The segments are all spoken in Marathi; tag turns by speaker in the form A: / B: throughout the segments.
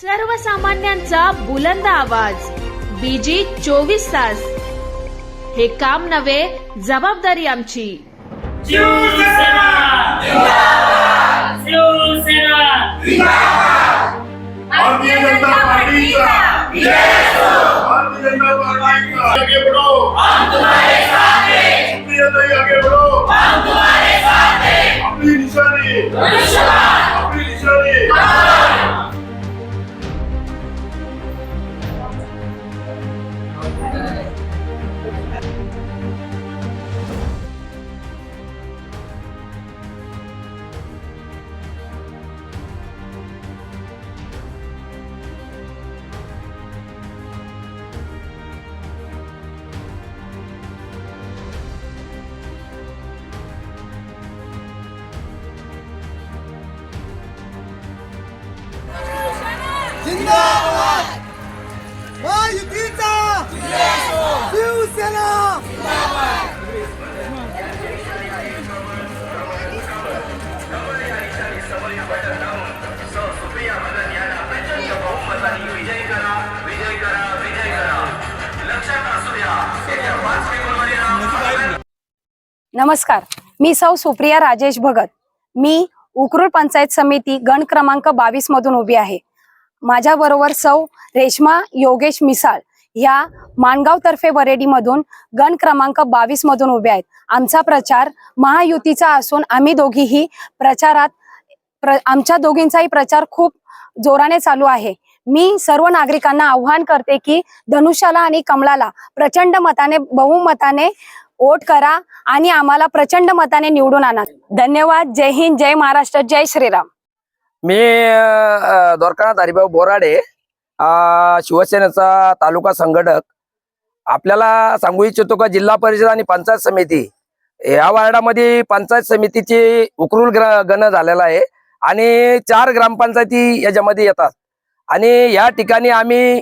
A: सर्वसामान्यांचा बुलंद आवाज बीजी 24 तास। हे काम नव्हे, जबाबदारी आमची।
B: शिवसेना जिंदाबाद, शिवसेना जिंदाबाद, भारतीय जनता पार्टीचा विजय असो, भारतीय जनता पार्टीचा आगे बढ़ो, हम तुम्हारे साथ हैं, सुप्रिया आगे बढ़ो, हम तुम्हारे साथ हैं, अपनी निशानी धनुष्यबाण, अपनी निशानी धनुष्यबाण।
C: जिंदाबाद महायुतीचा शिवसेना जिंदाबाद।
D: नमस्कार, मी सौ सुप्रिया राजेश भगत। मी उकरूल पंचायत समिती गण क्रमांक 22 मधून उभी आहे। माझ्या बरोबर सौ रेश्मा योगेश मिसाळ या माणगाव तर्फे वरेडी मधून गण क्रमांक 22 मधून उभे आहेत। आमचा प्रचार महायुतीचा असून आम्ही दोघीही प्रचारात आमच्या दोघींचाही प्रचार खूप जोराने चालू आहे। मी सर्व नागरिकांना आव्हान करते की धनुष्याला आणि कमळाला प्रचंड मताने बहुमताने वोट करा आणि आम्हाला प्रचंड मताने निवडून आणा। धन्यवाद। जय हिंद, जय महाराष्ट्र, जय श्रीराम।
E: मी द्वारकानाथ हरिभाऊ बोराडे, शिवसेनेचा तालुका संघटक। आपल्याला सांगू इच्छितो का जिल्हा परिषद आणि पंचायत समिती या वार्डामध्ये पंचायत समितीची उकरूल गण झालेला आहे आणि 4 ग्रामपंचायती याच्यामध्ये येतात आणि या ठिकाणी आम्ही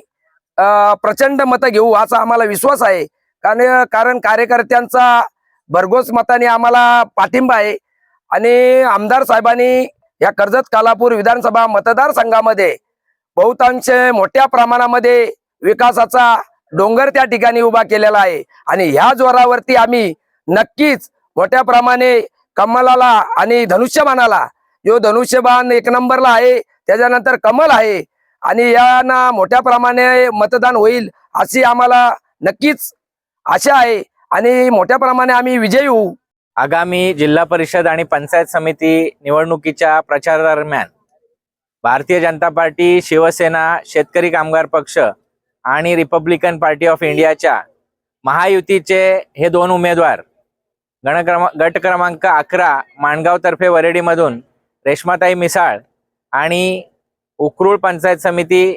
E: प्रचंड मतं घेऊ असा आम्हाला विश्वास आहे। कारण कार्यकर्त्यांचा भरघोस मताने आम्हाला पाठिंबा आहे आणि आमदार साहेबांनी या कर्जत कालापूर विधानसभा मतदारसंघामध्ये बहुतांश मोठ्या प्रमाणामध्ये विकासाचा डोंगर त्या ठिकाणी उभा केलेला आहे आणि ह्या जोरावरती आम्ही नक्कीच मोठ्या प्रमाणे कमलाला आणि धनुष्यबाणाला, जो धनुष्यबाण 1 नंबरला आहे त्याच्यानंतर कमल आहे आणि यांना मोठ्या प्रमाणे मतदान होईल अशी आम्हाला नक्कीच आशा आहे आणि मोठ्या प्रमाणे आम्ही विजयी होऊ।
F: आगामी जिल्हा परिषद आणि पंचायत समिती निवडणुकीच्या प्रचारादरम्यान भारतीय जनता पार्टी, शिवसेना, शेतकरी कामगार पक्ष आणि रिपब्लिकन पार्टी ऑफ इंडियाच्या महायुतीचे हे 2 उमेदवार गट क्रमांक 11 माणगाव तर्फे वरेडी मधून रेश्माताई मिसाळ आणि उकरूल पंचायत समिती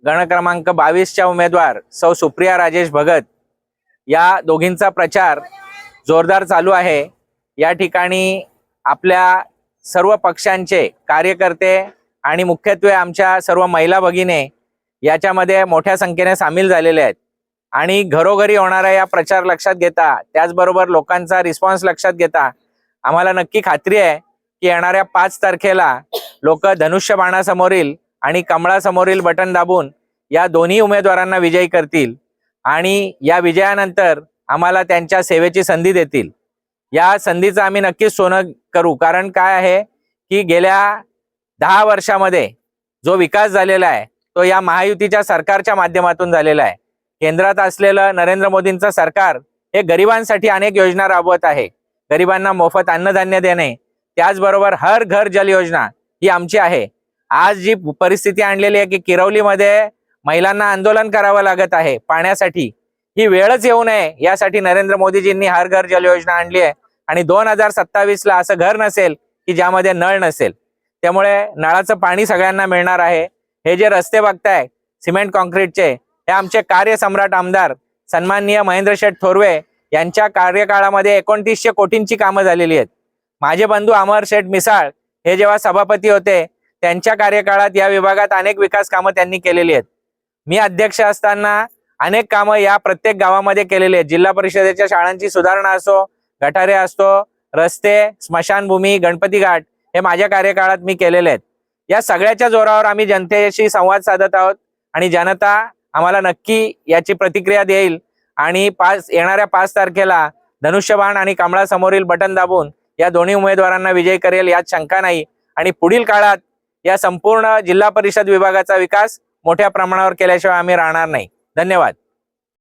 F: गण क्रमांक 22च्या उमेदवार सौ सुप्रिया राजेश भगत या दोघींचा प्रचार जोरदार चालू आहे। या ठिकाणी आपल्या सर्व पक्षांचे कार्यकर्ते आणि मुख्यत्वे आमच्या सर्व महिला भगिनी याच्यामध्ये मोठ्या संख्येने सामील झालेले आहेत आणि घरोघरी होणारा या प्रचार लक्षात घेता, त्याचबरोबर लोकांचा रिस्पॉन्स लक्षात घेता आम्हाला नक्की खात्री आहे की येणाऱ्या 5 तारखेला लोक धनुष्यबाणासमोरील आणि कमळासमोरील बटन दाबून या दोन्ही उमेदवारांना विजयी करतील आणि या विजयानंतर आम्हाला त्यांच्या सेवेची संधी देतील। या संधीचं आम्ही नक्कीच सोनं करू। कारण काय आहे की गेल्या 10 वर्षामध्ये जो विकास झालेला आहे तो या महायुतीच्या सरकारच्या माध्यमातून झालेला आहे। केंद्रात असलेलं नरेंद्र मोदींचं सरकार हे गरिबांसाठी अनेक योजना राबवत आहे। गरिबांना मोफत अन्नधान्य देणे, त्याचबरोबर हर घर जल योजना ही आमची आहे। आज जी परिस्थिती आणलेली आहे की किरवलीमध्ये महिलांना आंदोलन करावं लागत आहे पाण्यासाठी, ही वेळच येऊ नये यासाठी नरेंद्र मोदीजींनी हर घर जल योजना आणली आहे आणि 2027ला असं घर नसेल की ज्यामध्ये नळ नसेल। त्यामुळे नळाचं पाणी सगळ्यांना मिळणार आहे। हे जे रस्ते बघताय सिमेंट कॉन्क्रीटचे, हे आमचे कार्यसम्राट आमदार सन्माननीय महेंद्र शेठ थोरवे यांच्या कार्यकाळामध्ये 2900 कोटींची कामं झालेली आहेत। माझे बंधू अमर शेठ मिसाळ हे जेव्हा सभापती होते त्यांच्या कार्यकाळात या विभागात अनेक विकास कामं त्यांनी केलेली आहेत। मी अध्यक्ष असताना अनेक कामं या प्रत्येक गावामध्ये केलेली आहेत। जिल्हा परिषदेच्या शाळांची सुधारणा असो, गटारे असतो, रस्ते, स्मशानभूमी, गणपती घाट हे माझ्या कार्यकाळात मी केलेले आहेत। या सगळ्याच्या जोरावर आम्ही जनतेशी संवाद साधत आहोत आणि जनता आम्हाला नक्की याची प्रतिक्रिया देईल आणि येणाऱ्या 5 तारखेला धनुष्यबाण आणि कमळा समोरील बटन दाबून या दोन्ही उमेदवारांना विजयी करेल यात शंका नाही। आणि पुढील काळात या संपूर्ण जिल्हा परिषद विभागाचा विकास मोठ्या प्रमाणावर केल्याशिवाय आम्ही राहणार नाही। धन्यवाद।